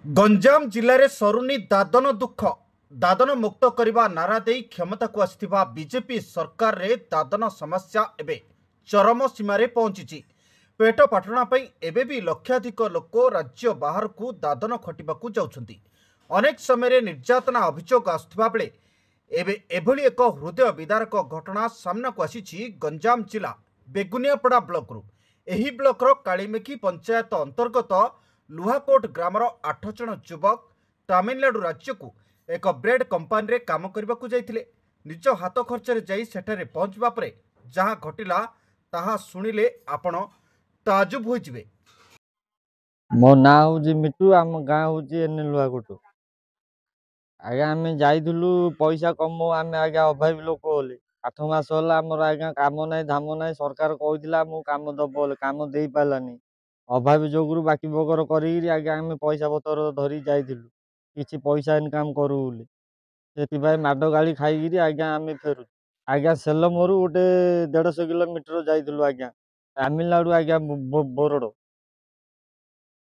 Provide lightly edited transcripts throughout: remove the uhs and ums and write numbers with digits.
गंजाम जिले में सरुनी दादन दुख दादन मुक्त करने नारा दे क्षमता को आसिथिबा बीजेपी सरकार रे दादन समस्या एबे चरम सीमार पहुंची। पेट पाटना एबे भी लक्षाधिक लोक राज्य बाहर को दादन खटिबाकू जाउछंती। अनेक समय निर्यातना अभियोग आसुथिबा बेले एबे एभली एक हृदय विदारक घटना सामना को आसीछि गंजाम जिला बेगुनियापड़ा ब्लॉक एही ब्लॉकर कालीमेखी पंचायत अंतर्गत लुहाकोट ग्रामर 8 जन युवक तमिलनाडु राज्य को एक ब्रेड कंपानी रे काम करने को जाइथिले। निज हाथ खर्च जाई सेठारे पहुंचबा परे जहां घटिला ताहा सुनिले आपण ताजुब होई जिवे। मो ना हूँ मिटू आम गाँ हूँ एन लुहाकोट। आज्ञा आम जाइलु पैसा कम आम आज्ञा अभावी लोक बोले 8 मास होला आमर आज्ञा काम ना धाम ना सरकार कहला काम दब बोले काम दे पारानी अभावी जोगुरु बाकी बगर करी आज्ञा आम पैसा पतर धरी जाइलु किसी पैसा इनकम करू से माड गाड़ी खाई आज्ञा आम फेरु आज्ञा सेल मोरू गोटे 150 किलोमीटर जाइलु आज्ञा तमिलनाडु आज्ञा बोरड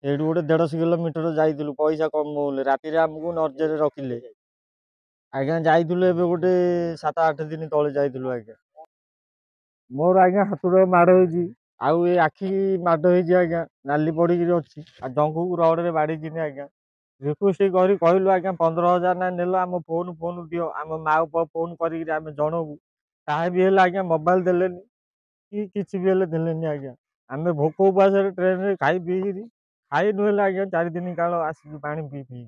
से गोटे 150 किलोमीटर जाइलु पैसा कम बोले राति आमको नर्जर रखिले आज्ञा जाइलु एबे गोटे 7-8 दिन तले जाइलु आज्ञा मोर आज्ञा हाथ माड़ हो आउ ए आखि माड़ हो आज्ञा नाली पड़ी अच्छी जंगू रड बाड़ी आज्ञा रिक्वेस्ट कर कहलु आज्ञा 15,000 ना नेल आम फोन फोन दियो आम माँ फोन कर जनबू ताहा भी आज्ञा मोबाइल देलेनी कि किसी भी देलेनी आज्ञा आम भोक उपास ट्रेन रे खाई पी खाई नुहे आज्ञा 4 दिन काल आसिक पानी पी पी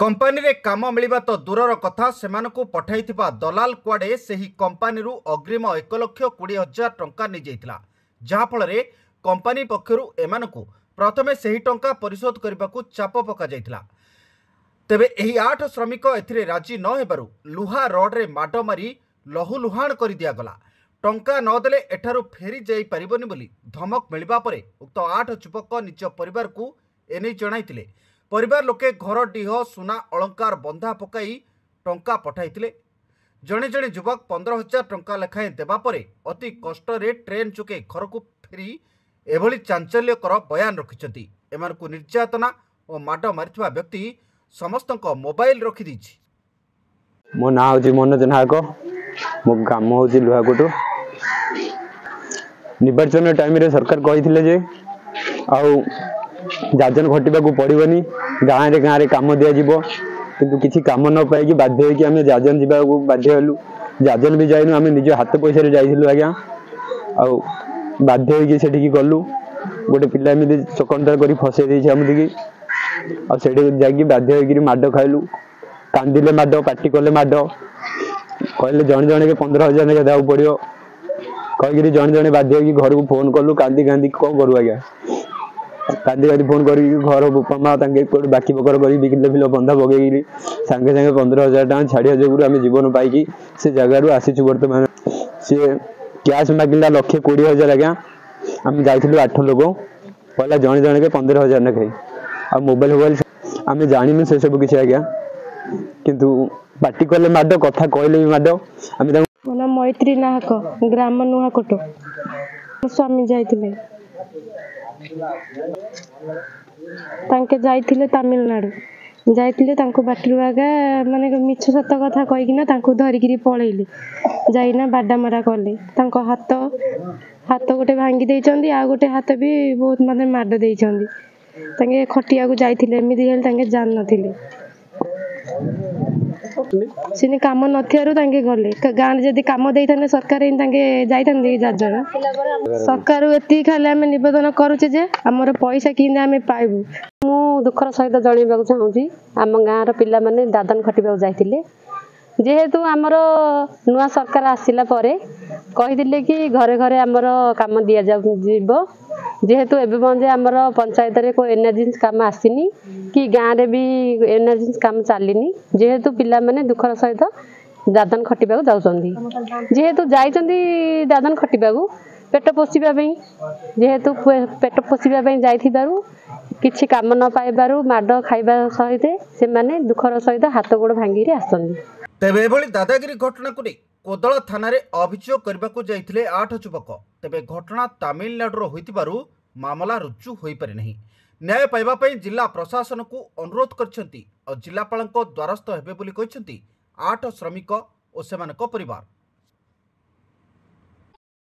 कंपानी रे काम मिलवा तो दूरर कथा सेमानकु पठाइथिबा दलाल कुआडे सेही कंपानी रु अग्रिम 1,20,000 टंका नि जाइथिला जहा फल रे कंपानी पक्षरु एमानकु प्रथमे सेही टंका परिशोध करबाकू चाप पका जाइथिला। तेबे एही 8 श्रमिक एथिरे राजी न हेबारु लुहा रड रे माड मारी लहुलुहाण कर दिया गला। टंका न देले एठारु फेरी जाई परिबनी बोली धमक मिलबा परे उक्त 8 युवक निज परिवार को एने जणाइथिले। परिवार लोके घर डीह सुना अलंकार बंधा पकाई टंका पठाइथिले। जणे जणे युवक 15,000 टंका लेखाएं देबा परे अति कष्ट रे ट्रेन चुके घर को फेरी एभली चांचल्यकर बयान रखिछंती। एमानकु निर्यातना और माड मारिथिबा व्यक्ति समस्तक मोबाइल रखि दिछि। मो ना होची मनोज नायक मो काम होची लुहाकोट। निर्वाचन टाइम रे सरकार कहिथिले जे आउ जाजन घटिबा को पड़िबनी गाँ रे काम दिया जिवो किंतु किसी काम न पाई बाध्य होई कि आम जाजन जीवा को बाध्य हलु। जाजन भी जाइनु आम निज हाथ पैसा रे जाइथिलु आज्ञा आउ बाध्य होई कि सेठी गलु गोटे पिला एमि चकंटा करी फसे देछि हमदिकी आ सेठी जागी बाध्य होई कि माड खाइलु कांदिले माड पाटी कले माड कहले जण जण के 15,000 ने देउ पड़ियो कहि जण जण बाध्य होई कि घर को फोन कलु कांदी कांदी को करू आज्ञा कांदी कांदी फोन करी घर बापा माँ बाकी बकर कर बिकिले फिल बंधा पकई सांगे सांगे 15,000 टका छाड़िया जो आम जीवन पाई से जगार आसीचु। बर्तमान सी कैश मागिला 1,20,000 आज्ञा आम जाइलु 8 लोक कहला जड़े जड़े के 15,000 ना खाई आ मोबाइल मोबाइल आम जानू से सब किसी आज्ञा किंतु पाटी कले माड कथा कहले भी माड आम मैत्री नाहक ग्राम नुहाकोट स्वामी जाइथिले तांके जाइथिले तमिलनाडु जाइथिले तांको बाटरू आगा माने मिछ सत कथा कहिकिना तांको धरिकिरी पळैले जाइना बाडामरा कले तांको हाथ गोटे भांगी देइचंदी आ गोटे हाथ भी बहुत माने माड देइचंदी तांके खटिया को जाइथिले एमिदी हेल तांके जान नथिले सिने काम नथियारु तांके गले गाँ जदि काम देइथाने सरकार इन तांके जाइथाने जाजन सरकार एति खाली आम निवेदन करूचे जे हमर पैसा किने आम पाइबु। मु दुखर सहित जणैबाकू चाहूची आम गाँर पिला माने दादन खटिबाकू जाइथिले जेहेतु आमर नुआ सरकार आसिला परे कहिदिले कि घरे घरे आमर काम दिया जाइबो जेहेतु एबे बंजे आमर पंचायत रे को एनर्जेंसी काम आसीनी कि गाँ रे भी एनर्जेंसी काम चलिनी जेहेतु पिला माने दुखर सहित दादन खटिबाकू जाउचंदी जेहेतु जाइचंदी दादन खटिबाकू पेट पोषिबा पई जेहेतु पेट पोषिबा पई जाइथिबारु किछि काम न पाइबारु माड खाइबा सहित से माने दुखर सहित हाथ गोड़ भांगी आसंदी। तेबे एभली दादागिरी घटना को कोदଳ थाना रे अभियोग करबाकू जाइथिले 8 युवक तेबे घटना तमिलनाडु होइतिबारु मामला रुजु हो पारि नहीं। न्याय पाइबा पई जिला प्रशासन को अनुरोध करछंती और जिलापालଙ୍କ द्वारस्थ हेबे बोली कहछंती 8 श्रमिक और सेमानक परिवार।